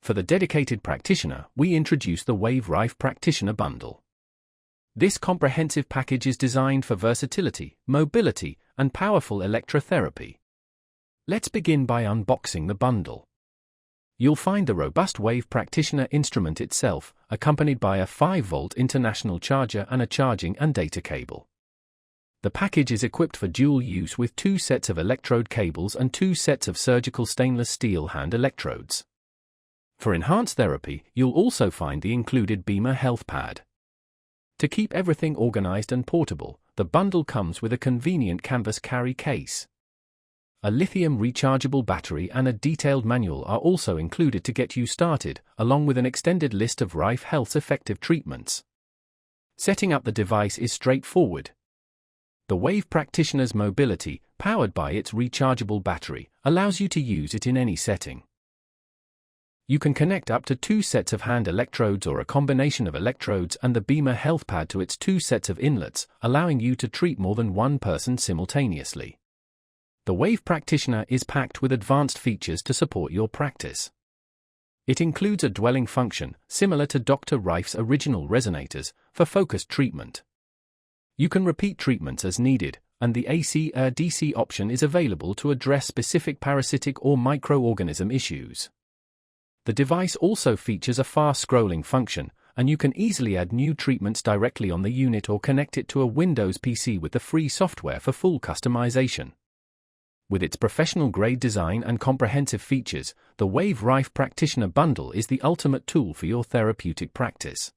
For the dedicated practitioner, we introduce the Rife Practitioner Bundle. This comprehensive package is designed for versatility, mobility, and powerful electrotherapy. Let's begin by unboxing the bundle. You'll find the robust Wave Practitioner instrument itself, accompanied by a 5-volt international charger and a charging and data cable. The package is equipped for dual use with 2 sets of electrode cables and 2 sets of surgical stainless steel hand electrodes. For enhanced therapy, you'll also find the included Beamer Health Pad. To keep everything organized and portable, the bundle comes with a convenient canvas carry case. A lithium rechargeable battery and a detailed manual are also included to get you started, along with an extended list of Rife Health's effective treatments. Setting up the device is straightforward. The Wave Practitioner's mobility, powered by its rechargeable battery, allows you to use it in any setting. You can connect up to 2 sets of hand electrodes or a combination of electrodes and the Beamer Health Pad to its 2 sets of inlets, allowing you to treat more than one person simultaneously. The Wave Practitioner is packed with advanced features to support your practice. It includes a dwelling function, similar to Dr. Rife's original Resonators, for focused treatment. You can repeat treatments as needed, and the AC or DC option is available to address specific parasitic or microorganism issues. The device also features a fast-scrolling function, and you can easily add new treatments directly on the unit or connect it to a Windows PC with the free software for full customization. With its professional-grade design and comprehensive features, the Rife Practitioner Bundle is the ultimate tool for your therapeutic practice.